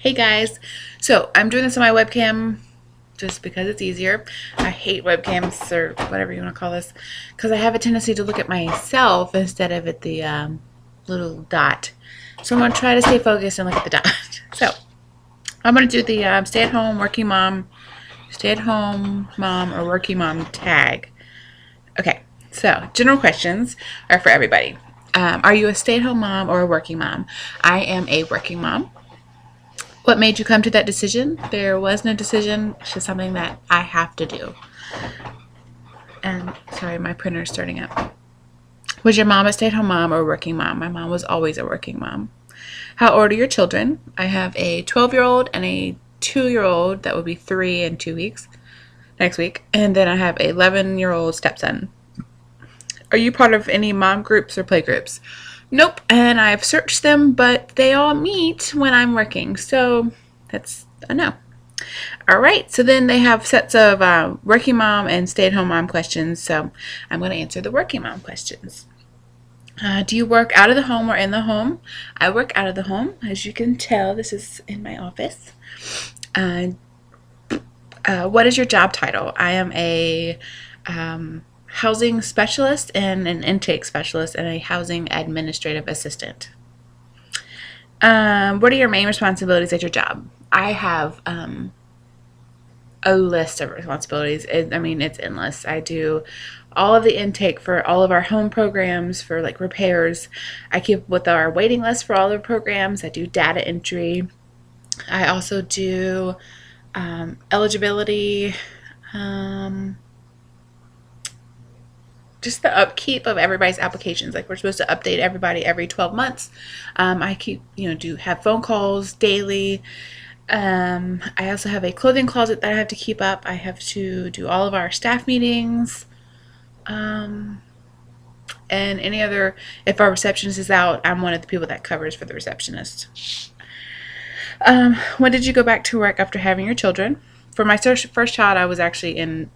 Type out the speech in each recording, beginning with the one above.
Hey guys, so I'm doing this on my webcam just because it's easier. I hate webcams or whatever you want to call this because I have a tendency to look at myself instead of at the little dot. So I'm going to try to stay focused and look at the dot. So I'm going to do the stay-at-home mom or working mom tag. Okay, so general questions are for everybody. Are you a stay-at-home mom or a working mom? I am a working mom. What made you come to that decision? There was no decision. It's just something that I have to do. And sorry, my printer's starting up. Was your mom a stay-at-home mom or a working mom? My mom was always a working mom. How old are your children? I have a 12-year-old and a 2-year-old that will be 3 in 2 weeks next week. And then I have an 11-year-old stepson. Are you part of any mom groups or play groups? Nope, and I've searched them, but they all meet when I'm working, so that's a no. All right, so then they have sets of working mom and stay-at-home mom questions, so I'm going to answer the working mom questions. Do you work out of the home or in the home? I work out of the home. As you can tell, this is in my office. What is your job title? I am a housing specialist and an intake specialist and a housing administrative assistant. What are your main responsibilities at your job? I have a list of responsibilities. It's endless. I do all of the intake for all of our home programs for like repairs. I keep up with our waiting list for all the programs. I do data entry. I also do eligibility, just the upkeep of everybody's applications. Like we're supposed to update everybody every 12 months. I keep, do have phone calls daily. I also have a clothing closet that I have to keep up. I have to do all of our staff meetings. And any other, if our receptionist is out, I'm one of the people that covers for the receptionist. When did you go back to work after having your children? For my first child, I was actually in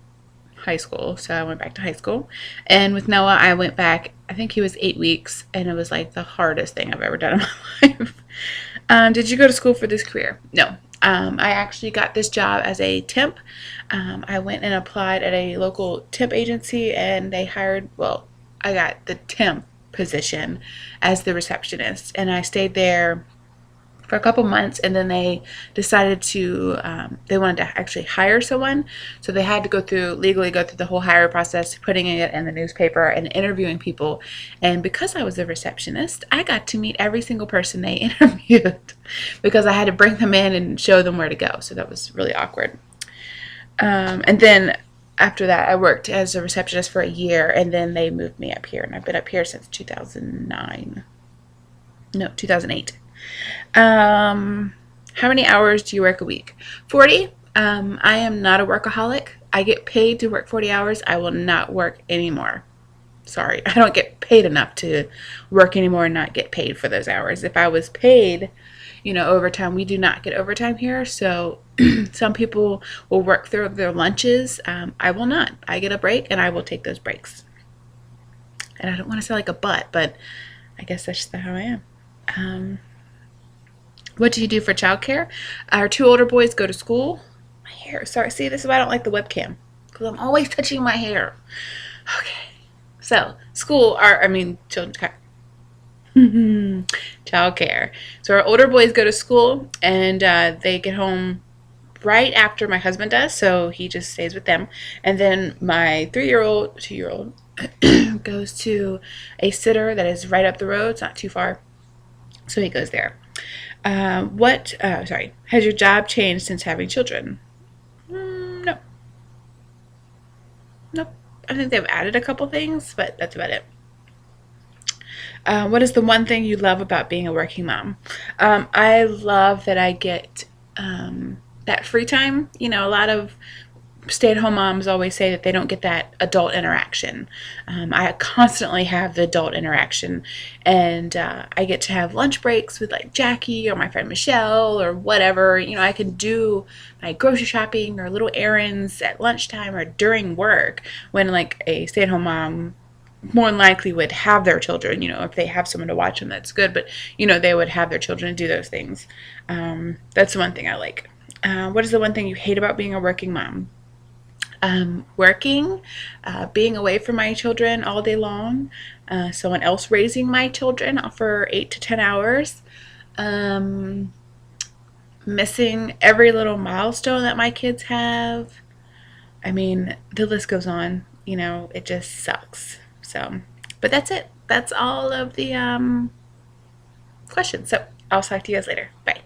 high school, so I went back to high school. And with Noah, I went back, I think he was 8 weeks, and it was like the hardest thing I've ever done in my life. Did you go to school for this career? No. I actually got this job as a temp. I went and applied at a local temp agency, and they I got the temp position as the receptionist, and I stayed there for a couple months, and then they decided to they wanted to actually hire someone, so they had to legally go through the whole hire process, putting it in the newspaper and interviewing people. And because I was a receptionist, I got to meet every single person they interviewed because I had to bring them in and show them where to go, so that was really awkward. And then after that, I worked as a receptionist for a year, and then they moved me up here, and I've been up here since 2008. How many hours do you work a week? 40. I am not a workaholic. I get paid to work 40 hours. I will not work anymore. Sorry, I don't get paid enough to work anymore and not get paid for those hours. If I was paid, overtime, we do not get overtime here. So some people will work through their lunches. I will not. I get a break and I will take those breaks. And I don't want to sound like a butt, but I guess that's just how I am. What do you do for childcare? Our 2 older boys go to school. My hair. Sorry, see, this is why I don't like the webcam, because I'm always touching my hair. Okay. So, childcare. Childcare. So our older boys go to school, and they get home right after my husband does, so he just stays with them. And then my 2-year-old goes to a sitter that is right up the road. It's not too far, so he goes there. Has your job changed since having children? No. Nope. I think they've added a couple things, but that's about it. What is the one thing you love about being a working mom? I love that I get that free time. A lot of stay-at-home moms always say that they don't get that adult interaction. I constantly have the adult interaction, and I get to have lunch breaks with like Jackie or my friend Michelle or whatever. I can do my grocery shopping or little errands at lunchtime or during work when like a stay-at-home mom more than likely would have their children, if they have someone to watch them, that's good. But, they would have their children do those things. That's the one thing I like. What is the one thing you hate about being a working mom? Working, being away from my children all day long, someone else raising my children for 8 to 10 hours, um, missing every little milestone that my kids have. I mean, the list goes on. It just sucks. So, but that's it. That's all of the questions. So I'll talk to you guys later. Bye.